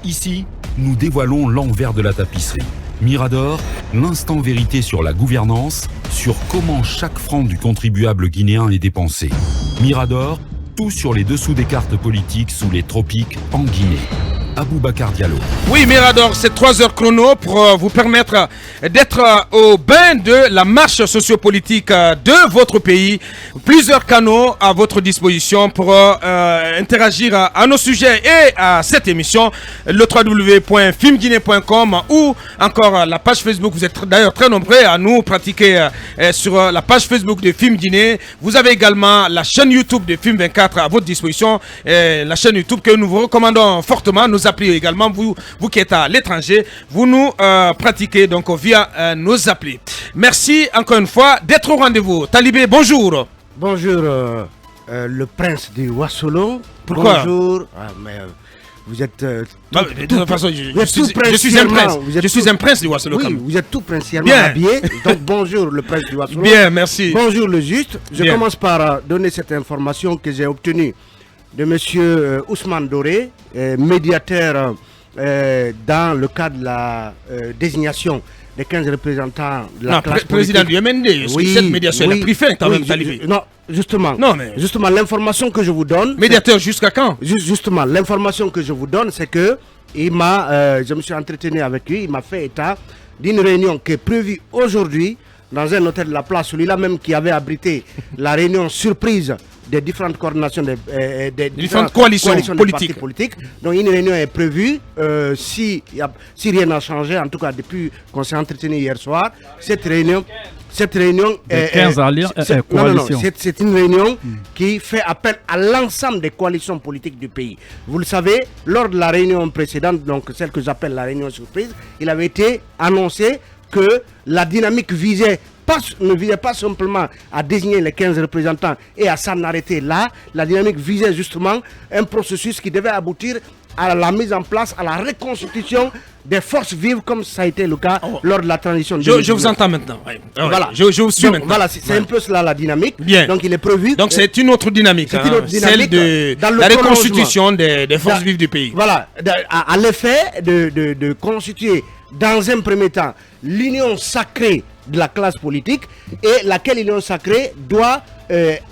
Ici, nous dévoilons l'envers de la tapisserie. Mirador, l'instant vérité sur la gouvernance, sur comment chaque franc du contribuable guinéen est dépensé. Mirador, tout sur les dessous des cartes politiques sous les tropiques en Guinée. Aboubacar Diallo. Oui, Mirador, c'est 3 heures chrono pour vous permettre d'être au bain de la marche sociopolitique de votre pays. Plusieurs canaux à votre disposition pour interagir à nos sujets et à cette émission. Le www.filmguinée.com ou encore la page Facebook. Vous êtes d'ailleurs très nombreux à nous pratiquer sur la page Facebook de Film Guinée. Vous avez également la chaîne YouTube de Film 24 à votre disposition. La chaîne YouTube que nous vous recommandons fortement. Nous applis également, vous qui êtes à l'étranger, vous nous pratiquez donc via nos applis. Merci encore une fois d'être au rendez-vous. Talibé, bonjour. Bonjour, le prince du Wassolo. Pourquoi? Bonjour. Vous êtes. De toute façon, je suis un prince du Wassolo. Oui, vous êtes tout princièrement habillé. Donc bonjour, le prince du Wassolo. Bien, merci. Bonjour, le juste. Je commence par donner cette information que j'ai obtenue de M. Ousmane Doré, médiateur dans le cadre de la désignation des 15 représentants de la classe président du MND. Oui, cette médiation est pris fin quand même, Talibé. Non, justement. Non, mais... Justement, l'information que je vous donne... Médiateur jusqu'à quand? Justement, l'information que je vous donne, c'est que je me suis entretenu avec lui, il m'a fait état d'une réunion qui est prévue aujourd'hui dans un hôtel de la place, celui-là même qui avait abrité la réunion surprise des différentes coordinations des différentes coalitions politiques. Donc une réunion est prévue, si rien n'a changé, en tout cas depuis qu'on s'est entretenu hier soir, cette réunion est 15 coalitions. C'est une réunion qui fait appel à l'ensemble des coalitions politiques du pays. Vous le savez, lors de la réunion précédente, donc celle que j'appelle la réunion surprise, il avait été annoncé que la dynamique ne visait pas simplement à désigner les 15 représentants et à s'en arrêter là. La dynamique visait justement un processus qui devait aboutir à la mise en place, à la reconstitution des forces vives comme ça a été le cas lors de la transition. Je vous entends maintenant. Ouais. Voilà. Je vous suis maintenant. Voilà, c'est un peu cela la dynamique. Bien. Donc il est prévu. Donc c'est une autre dynamique. Celle de la reconstitution des forces vives du pays. Voilà. À l'effet de constituer dans un premier temps l'union sacrée de la classe politique, et laquelle union sacrée doit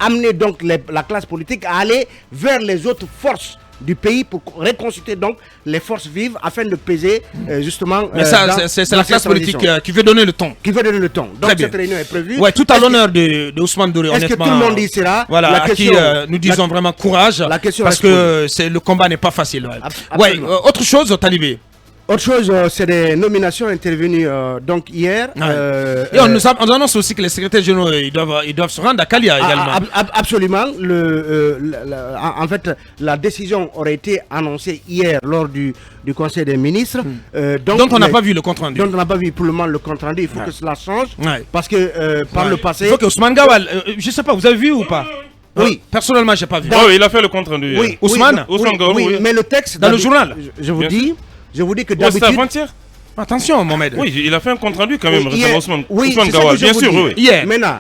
amener donc la classe politique à aller vers les autres forces du pays pour reconstituer donc les forces vives afin de peser justement. Mais ça, c'est la classe politique qui veut donner le ton. Qui veut donner le ton. Donc cette réunion est prévue. Ouais, tout à l'honneur de Ousmane Doré. Est-ce que tout le monde y sera? Voilà, à qui nous disons vraiment courage, parce que le combat n'est pas facile. Ouais, autre chose, Talibé. Autre chose, c'est des nominations intervenues donc hier. Et on annonce aussi que les secrétaires généraux ils doivent se rendre à Kalia également. Absolument. En fait, la décision aurait été annoncée hier lors du Conseil des ministres. Donc on n'a pas vu le compte rendu. Donc on n'a pas vu pour le moment le compte rendu. Il faut que cela change. Parce que par le passé. Il faut que Ousmane Gawal, je ne sais pas, vous avez vu ou pas? Oui, personnellement, je n'ai pas vu. Oui, il a fait le compte rendu. Oui, Ousmane Gawal. Oui, mais le texte. Dans le journal. Je vous dis que d'habitude... Attention, Mohamed. Oui, il a fait un compte rendu quand même, Ousmane Gawal, bien sûr, oui. Hier. Maintenant,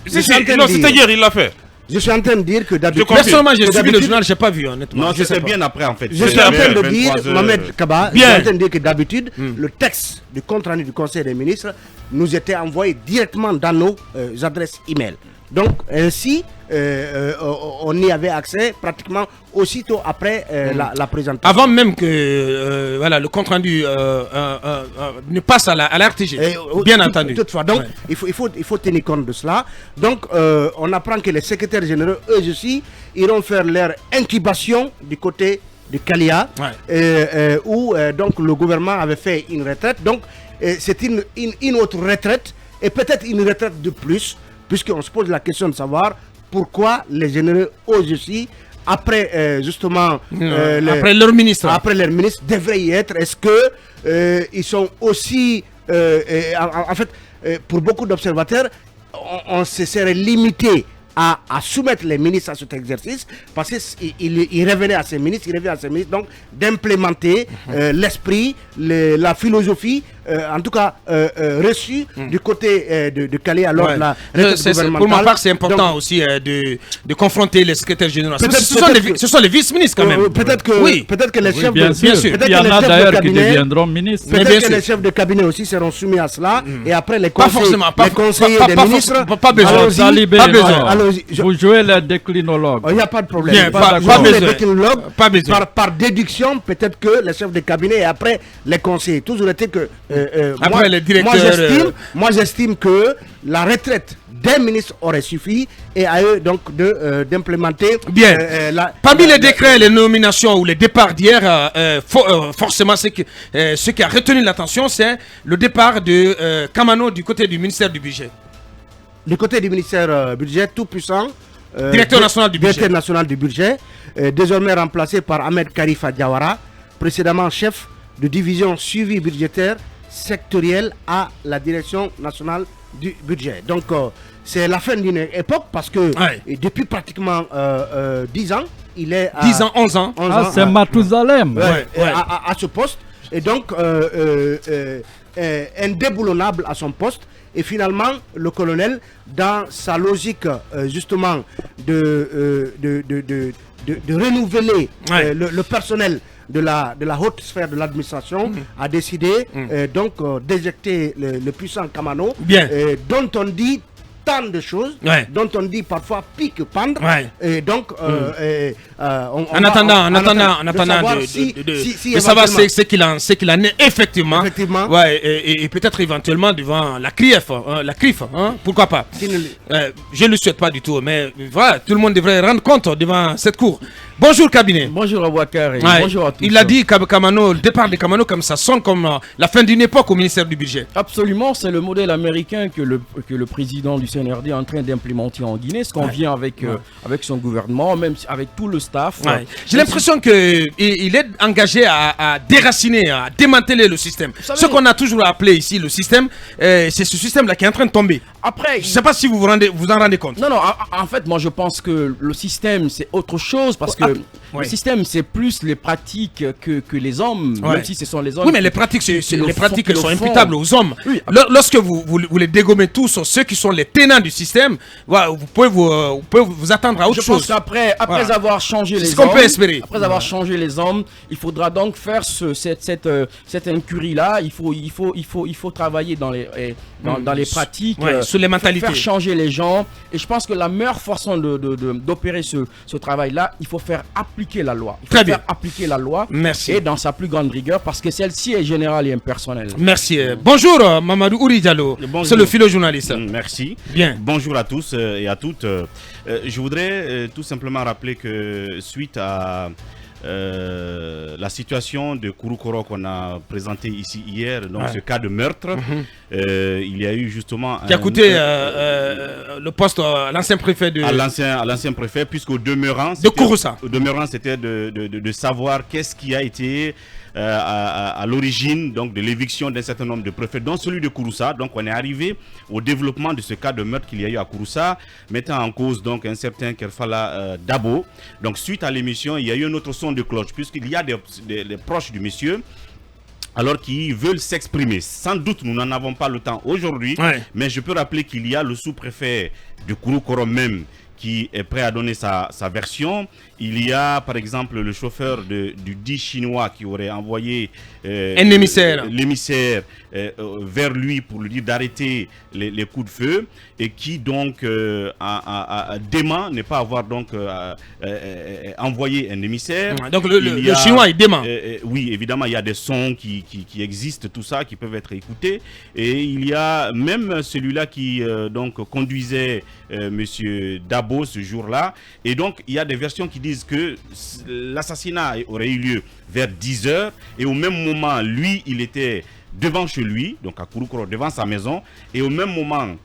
c'était hier, il l'a fait. Je suis en train de dire que d'habitude... Personnellement, j'ai suivi le journal, je n'ai pas vu, honnêtement. Non, c'était bien après, en fait. Je suis en train de dire, Mohamed Kaba, je suis en train de dire que d'habitude, le texte du compte rendu du Conseil des ministres nous était envoyé directement dans nos adresses e-mail. Donc, ainsi, on y avait accès pratiquement aussitôt après la présentation. Avant même que le compte rendu ne passe à la RTG, bien entendu. Toutefois, donc, il faut tenir compte de cela. Donc, on apprend que les secrétaires généraux, eux aussi, iront faire leur incubation du côté de Kalia, où donc, le gouvernement avait fait une retraite. Donc, c'est une autre retraite, et peut-être une retraite de plus, puisqu'on se pose la question de savoir pourquoi les généraux aussi, après justement après leur ministre, devraient y être. Est-ce que ils sont aussi en fait pour beaucoup d'observateurs, on se serait limité à soumettre les ministres à cet exercice, parce qu'il revenait à ses ministres, donc d'implémenter l'esprit, la philosophie, en tout cas reçue du côté de Calais alors la gouvernementale. Pour ma part, c'est important donc, aussi de confronter les secrétaires généraux. Ce sont les vice-ministres quand même. Peut-être que les chefs bien sûr. Il y en a d'ailleurs qui deviendront ministres. Peut-être que les chefs de cabinet aussi seront soumis à cela et après les conseillers des ministres. Pas besoin. Vous jouez les déclinologues. Il n'y a pas de problème. Pas besoin. Par déduction, peut-être que les chefs de cabinet et après les conseillers. Toujours est-il que après les directeurs. Moi j'estime que la retraite des ministres aurait suffi et à eux donc d'implémenter. Bien. Parmi les décrets, les nominations ou les départs d'hier, forcément ce qui a retenu l'attention, c'est le départ de Kamano du côté du ministère du budget. Du côté du ministère budget, tout puissant. Directeur national du budget. Directeur national du budget, désormais remplacé par Ahmed Karifa Diawara, précédemment chef de division suivi budgétaire sectoriel à la direction nationale du budget. Donc c'est la fin d'une époque parce que depuis pratiquement 10 ans, il est à 10 ans, 11 ans. C'est Mathusalem. À ce poste. Et donc indéboulonnable à son poste. Et finalement, le colonel, dans sa logique justement de renouveler le personnel de la haute sphère de l'administration, a décidé donc d'éjecter le puissant Kamano, dont on dit tant de choses, dont on dit parfois pique pendre, et donc en attendant de savoir ce qu'il en est effectivement. Et peut-être éventuellement devant la CRIF, pourquoi pas. Je ne le souhaite pas du tout, mais voilà, tout le monde devrait rendre compte devant cette cour. Bonjour cabinet. Bonjour Abouakar et bonjour à tous. Il a dit Kamano, le départ de Kamano comme ça sonne comme la fin d'une époque au ministère du budget. Absolument, c'est le modèle américain que le président du CNRD est en train d'implémenter en Guinée, ce qu'on vient avec son gouvernement, même avec tout le staff. J'ai l'impression qu'il est engagé à déraciner, à démanteler le système. Ce qu'on a toujours appelé ici le système, c'est ce système-là qui est en train de tomber. Après, je ne sais pas si vous en rendez compte. Non, en fait, moi je pense que le système c'est autre chose parce que le système c'est plus les pratiques que les hommes, même si ce sont les hommes. Oui, mais les pratiques, sont imputables aux hommes. Oui. Lorsque vous les dégommez tous, ceux qui sont les tenants du système, vous pouvez vous attendre à autre chose. Je pense qu'après avoir changé les hommes, qu'on peut espérer. Après avoir changé les hommes, il faudra donc faire cette incurie-là. Il faut travailler dans les pratiques. Sur les mentalités. Faire changer les gens. Et je pense que la meilleure façon d'opérer ce travail-là, il faut faire appliquer la loi. Il faut faire appliquer la loi. Merci. Et dans sa plus grande rigueur, parce que celle-ci est générale et impersonnelle. Merci. Bonjour Mamadou Ouri Diallo. C'est le philo-journaliste. Merci. Bien. Bonjour à tous et à toutes. Je voudrais tout simplement rappeler que suite à la situation de Kouroukoro qu'on a présenté ici hier, donc ce cas de meurtre, il y a eu justement qui a coûté le poste à l'ancien préfet de... À l'ancien préfet, puisqu'au demeurant... De Kouroussa. Au demeurant, c'était de savoir qu'est-ce qui a été à l'origine donc de l'éviction d'un certain nombre de préfets, dont celui de Kouroussa. Donc on est arrivé au développement de ce cas de meurtre qu'il y a eu à Kouroussa, mettant en cause donc un certain Kerfala Dabo. Donc suite à l'émission, il y a eu un autre son de cloche, puisqu'il y a des proches du monsieur alors qui veulent s'exprimer. Sans doute, nous n'en avons pas le temps aujourd'hui, mais je peux rappeler qu'il y a le sous-préfet de Kouroukoro même qui est prêt à donner sa version. Il y a par exemple le chauffeur du dit chinois qui aurait envoyé l'émissaire vers lui pour lui dire d'arrêter les coups de feu, et qui donc dément ne pas avoir donc envoyé un émissaire. Donc le chinois il dément. Oui, évidemment il y a des sons qui existent, tout ça, qui peuvent être écoutés, et il y a même celui-là qui donc conduisait monsieur Dabo ce jour-là, et donc il y a des versions qui disent que l'assassinat aurait eu lieu vers 10 h, et au même moment lui il était devant chez lui, donc à Kouroukoro, devant sa maison, et au même moment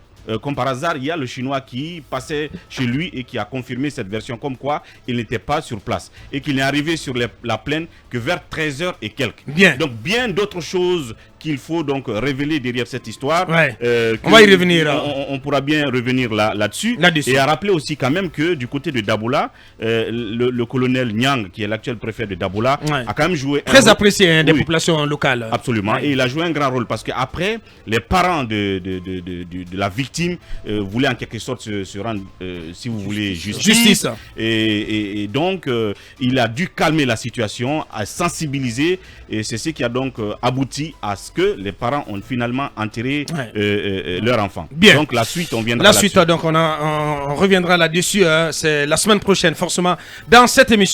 comme par hasard, il y a le chinois qui passait chez lui et qui a confirmé cette version, comme quoi il n'était pas sur place et qu'il n'est arrivé sur la plaine que vers 13 h et quelques. Bien. Donc bien d'autres choses qu'il faut donc révéler derrière cette histoire. Ouais. On va y revenir. On pourra bien revenir là-dessus. Et à rappeler aussi quand même que du côté de Dabola, le colonel Nyang, qui est l'actuel préfet de Dabola, a quand même joué très apprécié des populations locales. Absolument. Et il a joué un grand rôle parce qu'après, les parents de la victime voulaient en quelque sorte se rendre, si vous voulez, justice. Et donc, il a dû calmer la situation, à sensibiliser, et c'est ce qui a donc abouti à ce que les parents ont finalement enterré leur enfant. Bien. Donc la suite, on viendra la suite, donc on reviendra là-dessus. C'est la semaine prochaine, forcément, dans cette émission.